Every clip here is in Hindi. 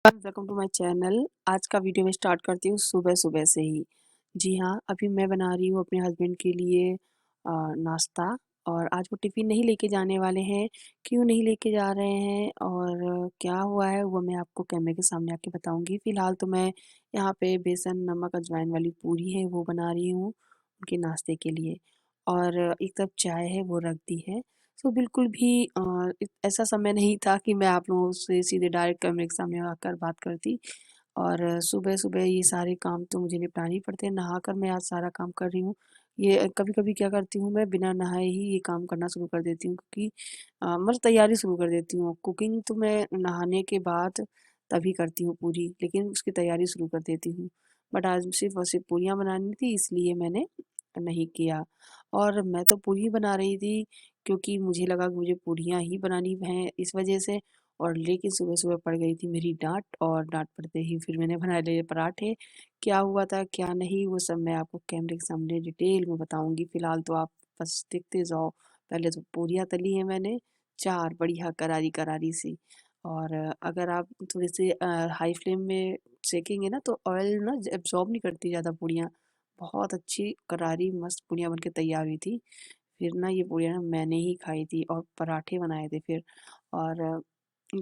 Welcome to my channel. आज का वीडियो मैं स्टार्ट करती हूँ सुबह-सुबह से ही। जी हाँ, अभी मैं बना रही हूँ अपने हस्बैंड के लिए नाश्ता और आज वो टिफ़िन नहीं लेके जाने वाले हैं। क्यों नहीं लेके जा रहे हैं और क्या हुआ है वो मैं आपको कैमरे के सामने आके बताऊँगी। फ़िलहाल तो मैं यहाँ पे बेसन, नमक, अजवाइन वाली पूरी है वो बना रही हूँ उनके नाश्ते के लिए और एक कप चाय है वो रख दी है। सो बिल्कुल भी ऐसा समय नहीं था कि मैं आप लोगों से सीधे डायरेक्ट कैमरे के सामने आकर बात करती और सुबह-सुबह ये सारे काम तो मुझे निपटाने ही पड़ते हैं, नहाकर मैं आज सारा काम कर रही हूँ। ये कभी-कभी क्या करती हूँ मैं बिना नहाए ही ये काम करना शुरू कर देती हूँ क्योंकि मतलब तैयारी शुरू कर देती हूँ। कुकिंग तो मैं नहाने के बाद तभी करती हूँ पूरी, लेकिन उसकी तैयारी शुरू कर देती हूँ। बट आज सिर्फ़ और सिर्फ़ पूरियाँ बनानी थी इसलिए मैंने नहीं किया और मैं तो पूरी बना रही थी क्योंकि मुझे लगा कि मुझे पूरियाँ ही बनानी हैं इस वजह से और लेकिन सुबह-सुबह पड़ गई थी मेरी डाँट और डाँट पड़ते ही फिर मैंने बना लिए पराठे। क्या हुआ था, क्या नहीं, वो सब मैं आपको कैमरे के सामने डिटेल में बताऊँगी। फ़िलहाल तो आप बस देखते जाओ। पहले तो पूरियाँ तली हैं मैंने 4 बढ़िया करारी-करारी सी और अगर आप थोड़े-से हाई फ्लेम में सेकेंगे ना तो ऑयल ना एब्ज़ॉर्ब नहीं करती ज़्यादा पूड़ियाँ। बहुत अच्छी करारी मस्त पूड़ियाँ बन के तैयार हुई थी। फिर ना ये पूड़ियाँ ना मैंने ही खाई थी और पराठे बनाए थे फिर और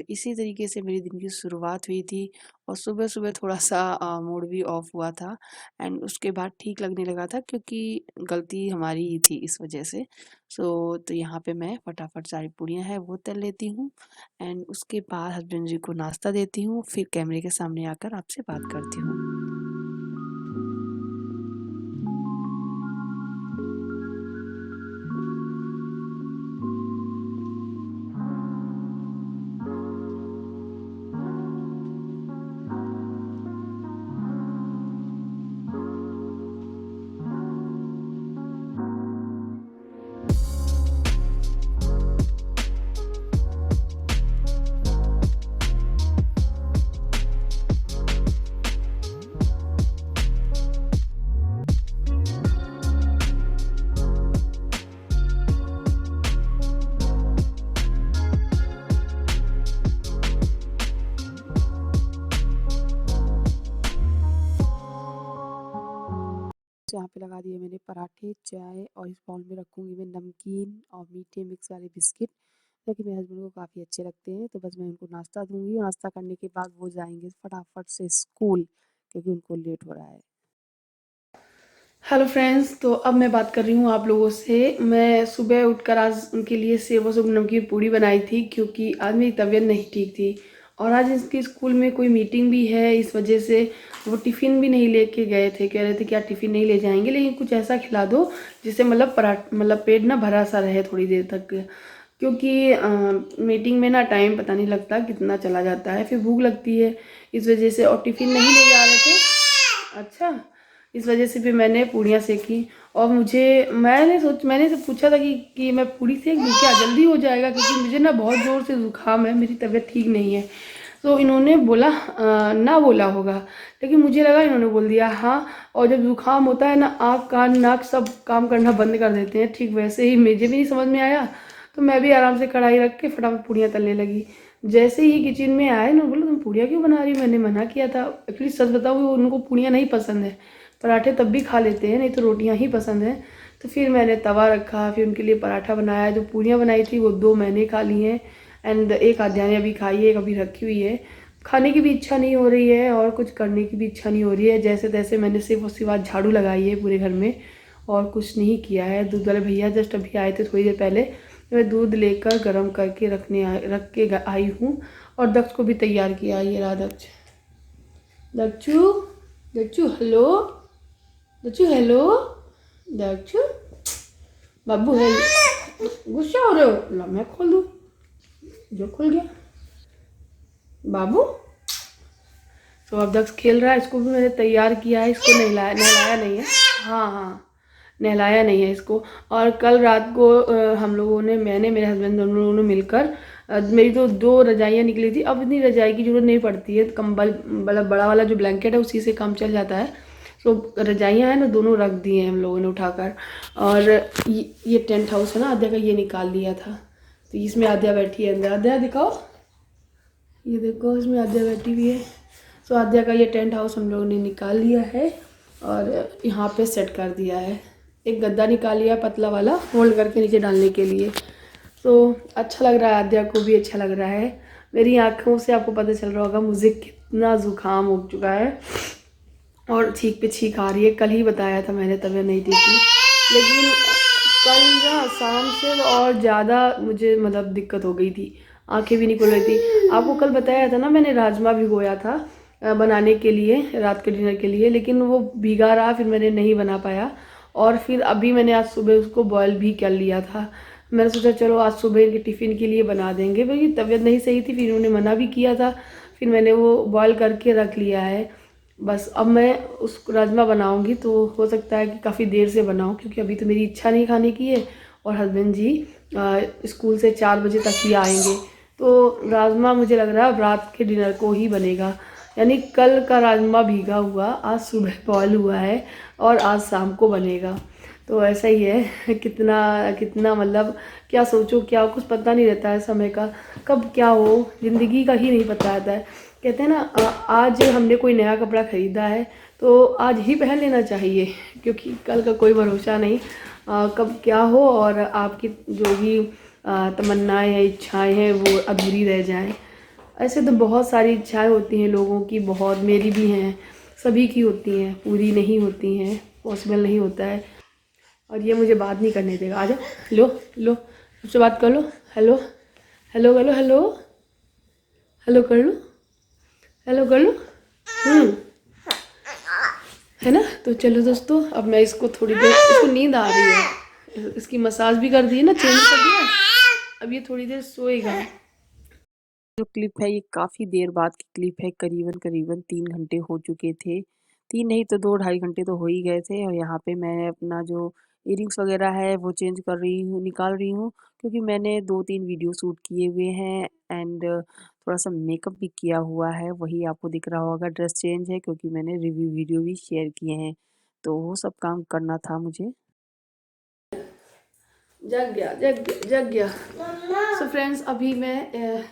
इसी तरीके से मेरे दिन की शुरुआत हुई थी और सुबह-सुबह थोड़ा-सा मूड भी ऑफ हुआ था एंड उसके बाद ठीक लगने लगा था क्योंकि गलती हमारी ही थी इस वजह से। तो यहाँ पे मैं फटाफट सारी पूड़ियाँ हैं वो तल लेती हूँ एंड उसके बाद हस्बैंड जी को नाश्ता देती हूँ, फिर कैमरे के सामने आकर आपसे बात करती हूँ। यहाँ पे लगा दिए मैंने पराठे, चाय और इस बाउल में रखूँगी मैं नमकीन और मीठे मिक्स वाले बिस्किट, जो कि मेरे हस्बैंड को काफ़ी अच्छे लगते हैं। तो बस मैं उनको नाश्ता दूँगी, नाश्ता करने के बाद वो जाएँगे फटाफट से स्कूल क्योंकि उनको लेट हो रहा है। हेलो फ्रेंड्स, तो अब मैं बात कर रही हूँ आप लोगों से। मैं सुबह उठकर आज उनके लिए सेव और शुभ नमकीन पूड़ी बनाई थी क्योंकि आज मेरी तबीयत नहीं ठीक थी और आज इसके स्कूल में कोई मीटिंग भी है, इस वजह से वो टिफ़िन भी नहीं लेके गए थे। कह रहे थे कि आप टिफ़िन नहीं ले जाएंगे लेकिन कुछ ऐसा खिला दो जिससे मतलब पेट ना भरा सा रहे थोड़ी देर तक, क्योंकि मीटिंग में ना टाइम पता नहीं लगता कितना चला जाता है, फिर भूख लगती है इस वजह से, और टिफ़िन नहीं ले जा रहे थे। अच्छा, इस वजह से फिर मैंने पूड़ियाँ सेकी और मैंने से पूछा था कि मैं पूड़ी सेक दूँ क्या, जल्दी हो जाएगा, क्योंकि मुझे ना बहुत ज़ोर से ज़ुकाम है, मेरी तबीयत ठीक नहीं है। तो इन्होंने बोला ना बोला होगा, लेकिन मुझे लगा इन्होंने बोल दिया हाँ। और जब ज़ुकाम होता है ना, आँख कान नाक सब काम करना बंद कर देते हैं, ठीक वैसे ही मुझे भी नहीं समझ में आया। तो मैं भी आराम से कढ़ाई रख के फटाफट पूड़ियाँ तलने लगी। जैसे ही किचन में आए ना, बोला तुम पूड़ियाँ क्यों बना रही हो, मैंने मना किया था। एक्चुअली सच बताऊँ, उनको पूड़ियाँ नहीं पसंद है, पराठे तब भी खा लेते हैं, नहीं तो रोटियां ही पसंद हैं। तो फिर मैंने तवा रखा, फिर उनके लिए पराठा बनाया। जो पूरियां बनाई थी वो 2 मैंने खा ली हैं एंड एक आध्या ने अभी खाई है, एक अभी रखी हुई है। खाने की भी इच्छा नहीं हो रही है और कुछ करने की भी इच्छा नहीं हो रही है। जैसे तैसे मैंने सिर्फ उसके बाद झाड़ू लगाई है पूरे घर में और कुछ नहीं किया है। दूध वाले भैया जस्ट अभी आए थे थोड़ी देर पहले, मैं दूध लेकर गर्म करके रख के आई हूँ और दक्ष को भी तैयार किया। ये रहा दक्ष। दक्षु, दक्षु हेलो, दक्षु हेलो, दक्षु बाबू है, गुस्सा हो रहे हो, ला मैं खोल दूँ, जो खुल गया बाबू। तो अब दक्ष खेल रहा है, इसको भी मैंने तैयार किया है, इसको नहलाया नहीं है। हाँ हाँ, नहलाया नहीं है इसको। और कल रात को हम लोगों ने, मैंने मेरे हस्बैंड दोनों लोगों ने मिलकर मेरी तो 2 रजाइयाँ निकली थी। अब इतनी रजाई की जरूरत नहीं पड़ती है, कंबल मतलब बड़ा वाला जो ब्लैंकेट है उसी से काम चल जाता है। तो रजाइयाँ हैं ना, दोनों रख दी हैं हम लोगों ने उठाकर। और ये टेंट हाउस है ना आद्या का, ये निकाल लिया था। तो इसमें आद्या बैठी है अंदर। आद्या दिखाओ, ये देखो इसमें आद्या बैठी हुई है। सो आद्या का ये टेंट हाउस हम लोगों ने निकाल लिया है और यहाँ पे सेट कर दिया है। एक गद्दा निकाल लिया पतला वाला होल्ड करके नीचे डालने के लिए। तो अच्छा लग रहा है, आद्या को भी अच्छा लग रहा है। मेरी आँखों से आपको पता चल रहा होगा मुझे कितना ज़ुकाम हो चुका है और छींक पे छींक आ रही है। कल ही बताया था मैंने, तबीयत नहीं ठीक थी, लेकिन कल ना शाम से और ज़्यादा मुझे मतलब दिक्कत हो गई थी, आंखें भी नहीं खुल रही थी। आपको कल बताया था ना मैंने राजमा भिगोया था बनाने के लिए, रात के डिनर के लिए, लेकिन वो भीगा रहा, फिर मैंने नहीं बना पाया। और फिर अभी मैंने आज सुबह उसको बॉयल भी कर लिया था। मैंने सोचा चलो आज सुबह इनके टिफ़िन के लिए बना देंगे, क्योंकि तबीयत नहीं सही थी, फिर उन्होंने मना भी किया था। फिर मैंने वो बॉयल करके रख लिया है। बस अब मैं उस राजमा बनाऊंगी, तो हो सकता है कि काफ़ी देर से बनाऊं, क्योंकि अभी तो मेरी इच्छा नहीं खाने की है और हस्बैंड जी स्कूल से 4 बजे तक ही आएंगे। तो राजमा मुझे लग रहा है रात के डिनर को ही बनेगा, यानी कल का राजमा भीगा हुआ आज सुबह बॉयल हुआ है और आज शाम को बनेगा। तो ऐसा ही है कितना कितना मतलब क्या सोचो, क्या कुछ पता नहीं रहता है समय का, कब क्या हो, ज़िंदगी का ही नहीं पता रहता है। कहते हैं ना आज हमने कोई नया कपड़ा ख़रीदा है तो आज ही पहन लेना चाहिए, क्योंकि कल का कोई भरोसा नहीं कब क्या हो और आपकी जो भी तमन्नाएं हैं, इच्छाएं हैं वो अधूरी रह जाएं। ऐसे तो बहुत सारी इच्छाएं होती हैं लोगों की, बहुत, मेरी भी हैं, सभी की होती हैं, पूरी नहीं होती हैं, पॉसिबल नहीं होता है। और ये मुझे बात नहीं करने देगा। आजा, लो लो, मुझसे बात कर लो। हेलो हेलो कर लो, हेलो हेलो कर लो, हेलो कर लो। है ना। तो चलो दोस्तों, अब मैं इसको थोड़ी देर, इसको नींद आ रही है, इसकी मसाज भी कर दी है ना, चेंज कर दिया, अब ये थोड़ी देर सोएगा। जो क्लिप है ये काफ़ी देर बाद की क्लिप है, करीबन करीबन 3 घंटे हो चुके थे, 3 नहीं तो 2 ढाई घंटे तो हो ही गए थे। और यहाँ पे मैं अपना जो इयरिंग्स वगैरह है वो चेंज कर रही हूँ, निकाल रही हूँ, क्योंकि मैंने 2-3 वीडियो शूट किए हुए हैं एंड थोड़ा सा मेकअप भी किया हुआ है, वही आपको दिख रहा होगा। ड्रेस चेंज है क्योंकि मैंने रिव्यू वीडियो भी शेयर किए हैं, तो वो सब काम करना था मुझे। जग गया, जग गया, जग गया। सो फ्रेंड्स, अभी मैं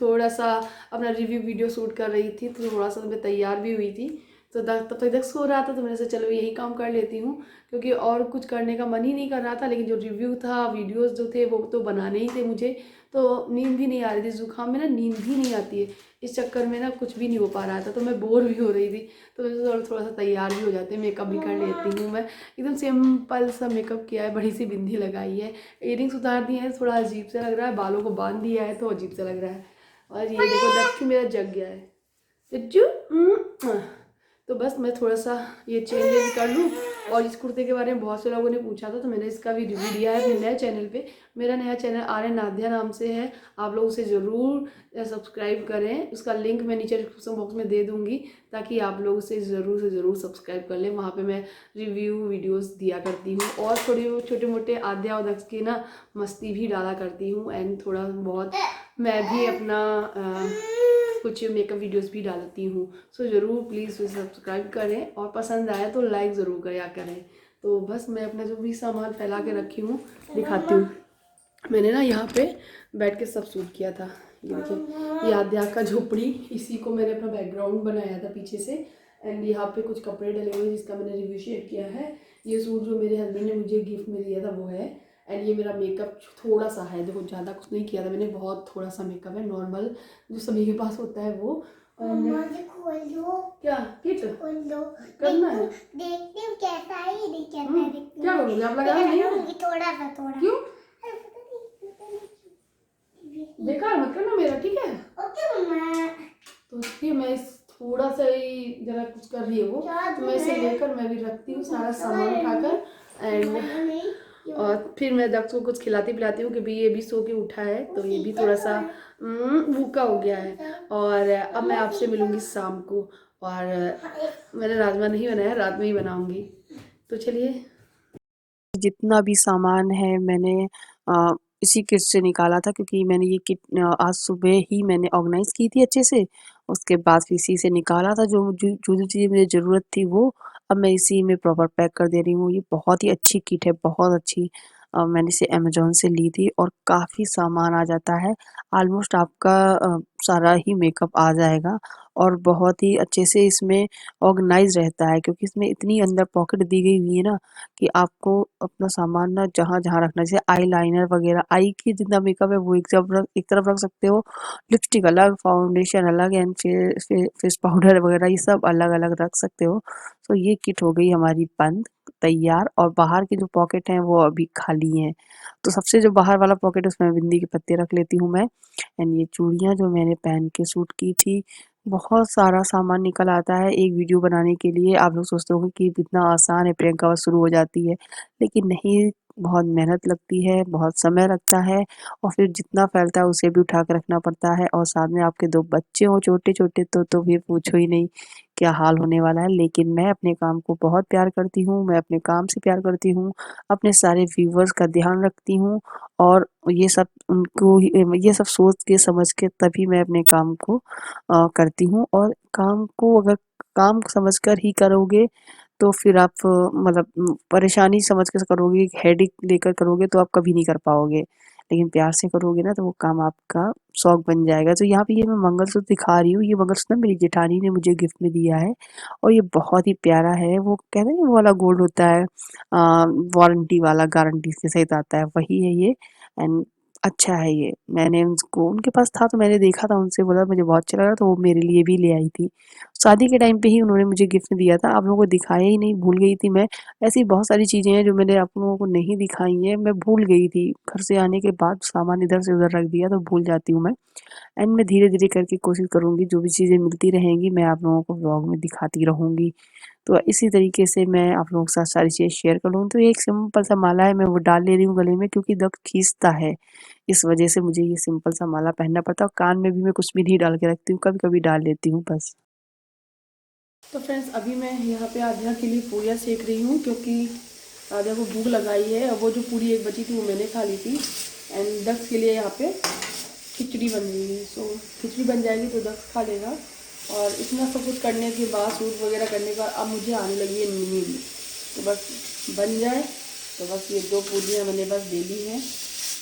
थोड़ा सा अपना रिव्यू वीडियो शूट कर रही थी, तो थोड़ा सा मैं तैयार भी हुई थी, तो तब तक दक्ष सो रहा था, तो मैंने सोचा चलो यही काम कर लेती हूँ, क्योंकि और कुछ करने का मन ही नहीं कर रहा था। लेकिन जो रिव्यू था, वीडियोस जो थे वो तो बनाने ही थे मुझे, तो नींद भी नहीं आ रही थी। जुकाम में ना नींद भी नहीं आती है, इस चक्कर में ना कुछ भी नहीं हो पा रहा था, तो मैं बोर भी हो रही थी। तो मैं थोड़ा सा तैयार भी हो जाते, मेकअप भी कर लेती हूँ। मैं एकदम सिंपल सा मेकअप किया है, बड़ी सी बिंदी लगाई है, इयरिंग्स उतार दी है, थोड़ा अजीब सा लग रहा है, बालों को बांध दिया है तो अजीब सा लग रहा है। और ये देखो दक्षु मेरा जग गया है, दच्चू। तो बस मैं थोड़ा सा ये चेंज कर लूँ। और इस कुर्ते के बारे में बहुत से लोगों ने पूछा था, तो मैंने इसका भी रिव्यू दिया है अपने नए चैनल पे। मेरा नया चैनल आर्यन नाध्या नाम से है, आप लोग उसे ज़रूर सब्सक्राइब करें। उसका लिंक मैं नीचे डिस्क्रिप्शन बॉक्स में दे दूँगी, ताकि आप लोग उसे ज़रूर से ज़रूर सब्सक्राइब कर लें। वहाँ पे मैं रिव्यू वीडियोस दिया करती हूँ और थोड़े छोटे मोटे आद्या और दक्ष की ना मस्ती भी डाला करती हूँ, एंड थोड़ा बहुत मैं भी अपना कुछ मेकअप वीडियोस भी डालती हूँ। सो ज़रूर प्लीज़ उसे सब्सक्राइब करें और पसंद आए तो लाइक ज़रूर करा करें। तो बस मैं अपना जो भी सामान फैला के रखी हूँ दिखाती हूँ। मैंने ना यहाँ पे बैठ के सब शूट किया था, ये देखिए, ये आद्या का झोपड़ी, इसी को मैंने अपना बैकग्राउंड बनाया था पीछे से। एंड यहाँ पे कुछ कपड़े डले हुए जिसका मैंने रिव्यू शेयर किया है। ये सूट जो मेरे हस्बैंड ने मुझे गिफ्ट में दिया था वो है। एंड ये मेरा मेकअप थोड़ा सा है, देखो ज़्यादा कुछ नहीं किया था मैंने, बहुत थोड़ा सा मेकअप है, नॉर्मल जो सभी के पास होता है वो। क्या किट करना है, देखती हूँ कैसा है, नहीं कैसा है, क्या करोगे आप, लगा नहीं थोड़ा सा थोड़ा, क्यों बेकार मत करना मेरा, ठीक है। ओके मम्मा। तो इसलिए मैं इस थोड़ा सा ही जरा कुछ कर रही है वो, तो मैं इसे लेकर मैं भी रखती हूँ सारा सामान उठाकर। एंड और फिर मैं दक्ष को कुछ खिलाती पिलाती हूँ, क्योंकि ये भी सो के उठा है, तो ये भी थोड़ा सा भूखा हो गया है। और अब मैं आपसे मिलूँगी शाम को, और मैंने राजमा नहीं बनाया, रात में ही बनाऊँगी। तो चलिए, जितना भी सामान है मैंने इसी किट से निकाला था, क्योंकि मैंने ये किट आज सुबह ही मैंने ऑर्गेनाइज़ की थी अच्छे से। उसके बाद फिर इसी से निकाला था, जो चीज़ें मुझे ज़रूरत थी वो अब मैं इसी में प्रॉपर पैक कर दे रही हूँ। ये बहुत ही अच्छी किट है, बहुत अच्छी। मैंने इसे अमेज़न से ली थी और काफ़ी सामान आ जाता है। ऑलमोस्ट आपका सारा ही मेकअप आ जाएगा और बहुत ही अच्छे से इसमें ऑर्गेनाइज़ रहता है क्योंकि इसमें इतनी अंदर पॉकेट दी गई हुई है ना कि आपको अपना सामान ना जहाँ-जहाँ रखना, जैसे आईलाइनर वगैरह, आई की जितना मेकअप है वो एक तरफ रख सकते हो, लिपस्टिक अलग, फाउंडेशन अलग एंड फेस पाउडर वगैरह ये सब अलग-अलग रख सकते हो। तो ये किट हो गई हमारी बंद, तैयार, और बाहर की जो पॉकेट हैं वो अभी खाली हैं। तो सबसे जो बाहर वाला पॉकेट है उसमें बिंदी के पत्ते रख लेती हूँ मैं। एंड ये चूड़ियाँ जो मैंने पहन के शूट की थी, बहुत सारा सामान निकल आता है एक वीडियो बनाने के लिए। आप लोग सोचते होंगे कि इतना आसान है, प्रियंका बस शुरू हो जाती है, लेकिन नहीं, बहुत मेहनत लगती है, बहुत समय लगता है और फिर जितना फैलता है उसे भी उठा के रखना पड़ता है और साथ में आपके 2 बच्चे हों छोटे-छोटे तो फिर पूछो ही नहीं क्या हाल होने वाला है। लेकिन मैं अपने काम को बहुत प्यार करती हूँ, मैं अपने काम से प्यार करती हूँ, अपने सारे व्यूअर्स का ध्यान रखती हूँ और ये सब उनको ही ये सब सोच के समझ के तभी मैं अपने काम को करती हूँ और काम को अगर काम समझकर ही करोगे तो फिर आप मतलब परेशानी समझ के करोगे, हेडेक लेकर करोगे तो आप कभी नहीं कर पाओगे। लेकिन प्यार से करोगे ना तो वो काम आपका शौक बन जाएगा। तो यहाँ पे ये मैं मंगलसूत्र दिखा रही हूँ, ये मंगलसूत्र ना मेरी जेठानी ने मुझे गिफ्ट में दिया है और ये बहुत ही प्यारा है। वो कहते हैं ना वो वाला गोल्ड होता है वारंटी वाला, गारंटी के सहित आता है, वही है ये। एंड अच्छा है ये। मैंने उसको उनके पास था तो मैंने देखा था, उनसे बोला मुझे बहुत अच्छा लगा तो वो मेरे लिए भी ले आई थी। शादी के टाइम पे ही उन्होंने मुझे गिफ्ट दिया था, आप लोगों को दिखाया ही नहीं, भूल गई थी मैं। ऐसी बहुत सारी चीज़ें हैं जो मैंने आप लोगों को नहीं दिखाई हैं, मैं भूल गई थी। घर से आने के बाद सामान इधर से उधर रख दिया तो भूल जाती हूँ मैं। एंड मैं धीरे-धीरे करके कोशिश करूँगी जो भी चीज़ें मिलती रहेंगी मैं आप लोगों को व्लॉग में दिखाती रहूँगी। तो इसी तरीके से मैं आप लोगों के साथ सारी चीज़ें शेयर कर लूँ। तो ये एक सिंपल सा माला है, मैं वो डाल ले रही हूँ गले में क्योंकि दर्द खींचता है। इस वजह से मुझे ये सिंपल सा माला पहनना पड़ता है और कान में भी मैं कुछ भी नहीं डाल के रखती हूँ, कभी-कभी डाल लेती हूँ बस। तो फ्रेंड्स अभी मैं यहाँ पे आध्या के लिए पूरियाँ सेक रही हूँ क्योंकि आध्या को भूख लगाई है और वो जो पूरी एक बची थी वो मैंने खा ली थी। एंड दक्ष के लिए यहाँ पे खिचड़ी बन रही है। सो खिचड़ी बन जाएगी तो दक्ष खा लेगा और इतना सब कुछ करने के बाद, सूट वगैरह करने के बाद अब मुझे आने लगी है नींद। तो बस बन जाए तो बस ये 2 पूरियाँ मैंने बस दे दी हैं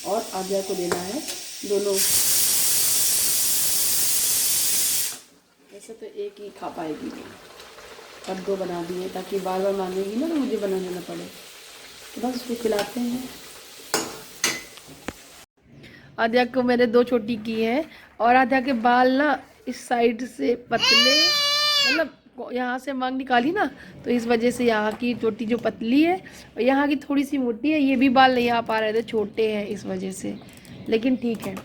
और आध्या को देना है दोनों। वैसे तो एक ही खा पाएगी और 2 बना दिए ताकि बार बार मांगेगी ना तो मुझे बनाने ना पड़े। तो बस उसको खिलाते हैं। आध्या को मैंने 2 छोटी की है और आध्या के बाल ना इस साइड से पतले, मतलब यहाँ से मांग निकाली ना तो इस वजह से यहाँ की चोटी जो पतली है और यहाँ की थोड़ी सी मोटी है। ये भी बाल नहीं आ पा रहे थे, छोटे हैं इस वजह से, लेकिन ठीक है।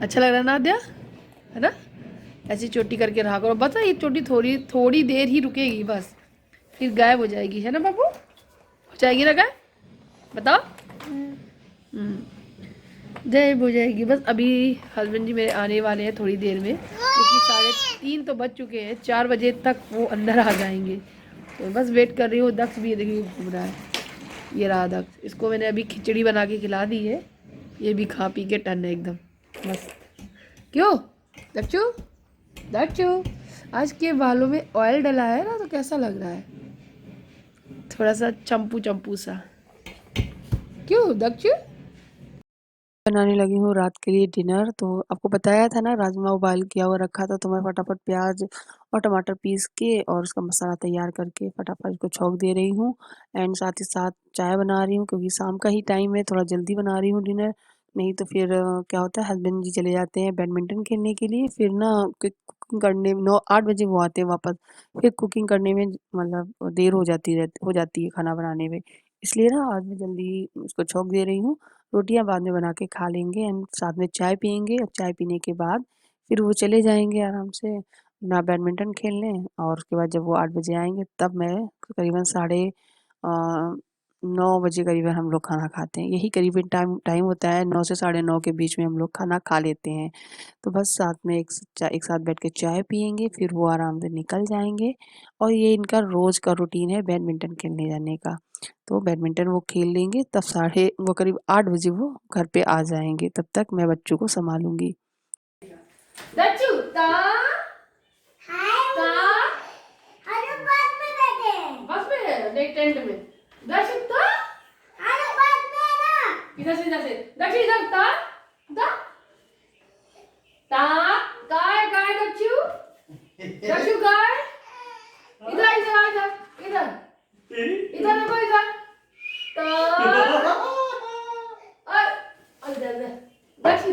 अच्छा लग रहा है ना आध्या, है ना? ऐसी चोटी करके रहा करो, बस ये चोटी थोड़ी थोड़ी देर ही रुकेगी बस, फिर गायब हो जाएगी, है ना बाबू? हो जाएगी ना गायब, बताओ। गायब हो जाएगी बस। अभी हस्बैंड जी मेरे आने वाले हैं थोड़ी देर में क्योंकि 3:30 तो बज चुके हैं, 4 बजे तक वो अंदर आ जाएंगे। तो बस वेट कर रही हूँ। दक्ष भी देखिए घूम रहा है, ये रहा दक्ष। इसको मैंने अभी खिचड़ी बना के खिला दी है, ये भी खा पी के टन है एकदम मस्त। क्यों दक्षु, दक्षु आज के बालों में ऑयल डला है ना तो कैसा लग रहा है, थोड़ा सा चंपू चंपू सा। क्यों दक्षु? बनाने लगी हूँ रात के लिए डिनर। तो आपको बताया था ना राजमा उबाल किया हुआ रखा था, तो मैं फटाफट प्याज और टमाटर पीस के और उसका मसाला तैयार करके फटाफट इसको छौंक दे रही हूँ। एंड साथ ही साथ चाय बना रही हूँ क्योंकि शाम का ही टाइम है, थोड़ा जल्दी बना रही हूँ डिनर। नहीं तो फिर क्या होता है, हस्बैंड जी चले जाते हैं बैडमिंटन खेलने के लिए, फिर ना कुकिंग करने में 9-8 बजे वो आते हैं वापस, फिर कुकिंग करने में मतलब देर हो जाती है खाना बनाने में। इसलिए ना आज मैं जल्दी उसको छौंक दे रही हूँ। रोटियाँ बाद में बना के खा लेंगे एंड साथ में चाय पिएँगे और चाय पीने के बाद फिर वो चले जाएँगे आराम से अपना बैडमिंटन खेलने और उसके बाद जब वो 8 बजे आएँगे तब मैं करीबन साढ़े 9 बजे करीबन हम लोग खाना खाते हैं। यही करीबन टाइम टाइम होता है, 9 से साढ़े 9 के बीच में हम लोग खाना खा लेते हैं। तो बस साथ में एक साथ बैठ के चाय पिएँगे, फिर वो आराम से निकल जाएँगे और ये इनका रोज़ का रूटीन है बैडमिंटन खेलने जाने का। तो बैडमिंटन वो खेल लेंगे तब वो करीब 8 बजे वो घर पे आ जाएँगे, तब तक मैं बच्चों को सँभालूँगी। दच्चू ता ता अरे बस में बैठे हैं। बस में है, नहीं टेंट में। दच्चू ता अरे बस में ना। आशु कहाँ है? इधर इधर इधर इधर इधर देखो इधर इधर बस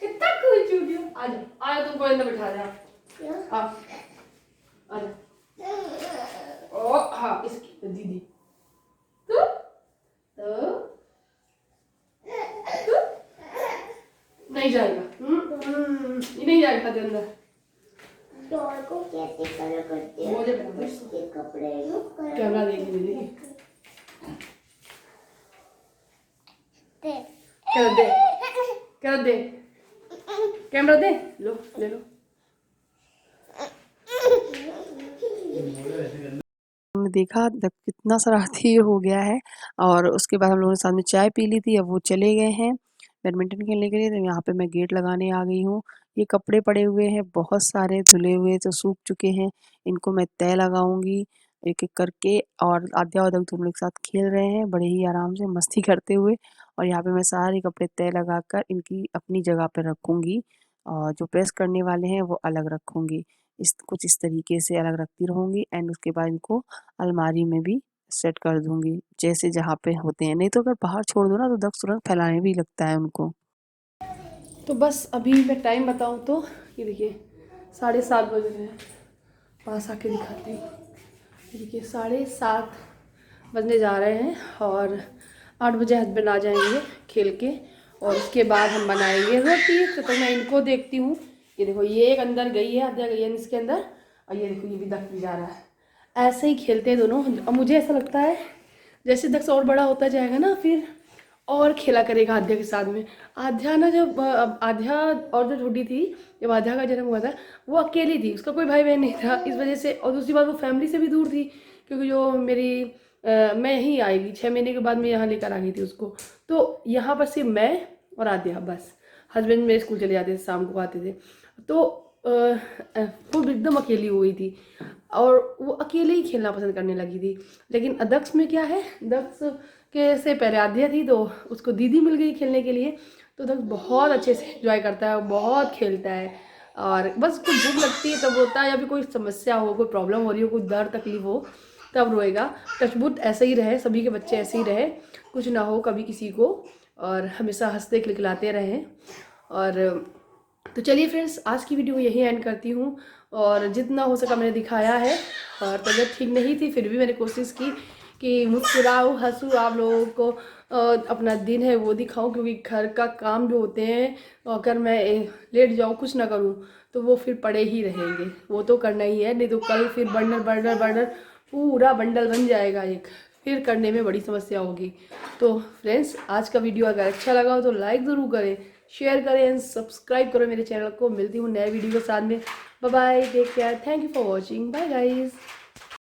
इतना कुछ हो गया। आ जाओ आ जाओ, तुमको अंदर बिठा दे। हाँ आ जाओ। ओ हाँ इसकी दीदी तू तो नहीं जाएगा। ये नहीं जाएगा अंदर। डॉल को कैसे कलर करते हैं? मुझे पता है। उसके कपड़े लो कलर कैमरा देखिए दीदी। कैमरा दे, कैमरा दे, कैमरा दे, लो ले लो। हमने देखा कितना शरारती हो गया है। और उसके बाद हम लोगों ने साथ में चाय पी ली थी। अब वो चले गए हैं बैडमिंटन खेलने के लिए। तो यहाँ पे मैं गेट लगाने आ गई हूँ। ये कपड़े पड़े हुए हैं बहुत सारे, धुले हुए तो सूख चुके हैं। इनको मैं तय लगाऊंगी एक एक करके। और आध्या और दग तुम लोग साथ खेल रहे हैं बड़े ही आराम से मस्ती करते हुए। और यहाँ पे मैं सारे कपड़े तय लगाकर इनकी अपनी जगह पे रखूंगी। और जो प्रेस करने वाले हैं वो अलग रखूंगी। कुछ इस तरीके से अलग रखती रहूंगी। एंड उसके बाद इनको अलमारी में भी सेट कर दूंगी जैसे जहाँ पे होते हैं। नहीं तो अगर बाहर छोड़ दो ना तो दक्ष तुरंत फैलाने भी लगता है उनको। तो बस अभी मैं टाइम बताऊँ तो ये देखिए 7:30 बज रहे हैं। पास आके दिखाती हूँ। ये देखिए 7:30 बजने जा रहे हैं। और 8 बजे हस्बैंड आ जाएंगे खेल के। और उसके बाद हम बनाएंगे रोटी। तो मैं इनको देखती हूँ। ये देखो ये एक अंदर गई है, आध्या गई है इसके अंदर। और ये देखो ये भी दक्ष भी जा रहा है। ऐसे ही खेलते हैं दोनों। और मुझे ऐसा लगता है जैसे दक्ष और बड़ा होता जाएगा ना फिर और खेला करेगा आध्या के साथ में। आध्या ना जब आध्या और जो छोटी थी, जब आध्या का जन्म हुआ था वो अकेली थी, उसका कोई भाई बहन नहीं था इस वजह से। और दूसरी बात वो फैमिली से भी दूर थी क्योंकि जो मेरी मैं यहीं आएगी 6 महीने के बाद मैं यहाँ लेकर आ गई थी उसको। तो यहाँ पर सिर्फ मैं और आध्या बस। हस्बैंड मेरे स्कूल चले जाते थे, शाम को आते थे। तो वो एकदम अकेली हो गई थी और वो अकेले ही खेलना पसंद करने लगी थी। लेकिन दक्ष में क्या है, दक्ष के से पहले आध्या थी तो उसको दीदी मिल गई खेलने के लिए। तो दक्ष बहुत अच्छे से एंजॉय करता है, बहुत खेलता है। और बस कुछ भूख लगती है तब रोता है, या फिर कोई समस्या हो, कोई प्रॉब्लम हो रही हो, कोई दर्द तकलीफ हो तब रोएगा। टचवुड ऐसे ही रहे, सभी के बच्चे ऐसे ही रहे, कुछ ना हो कभी किसी को। और हमेशा हंसते खिलखिलाते रहें। और तो चलिए फ्रेंड्स आज की वीडियो यहीं एंड करती हूँ। और जितना हो सका मैंने दिखाया है। और तबीयत ठीक नहीं थी फिर भी मैंने कोशिश की कि मुस्कुराऊँ हंसूँ, आप लोगों को अपना दिन है वो दिखाऊँ। क्योंकि घर का काम जो होते हैं अगर मैं लेट जाऊँ कुछ ना करूँ तो वो फिर पड़े ही रहेंगे। वो तो करना ही है, नहीं तो कल फिर बर्डर पूरा बंडल बन जाएगा एक, फिर करने में बड़ी समस्या होगी। तो फ्रेंड्स आज का वीडियो अगर अच्छा लगा हो तो लाइक ज़रूर करें, शेयर करें एंड सब्सक्राइब करो मेरे चैनल को। मिलती हूँ नए वीडियो के साथ में। Bye bye, take care, thank you for watching, bye guys.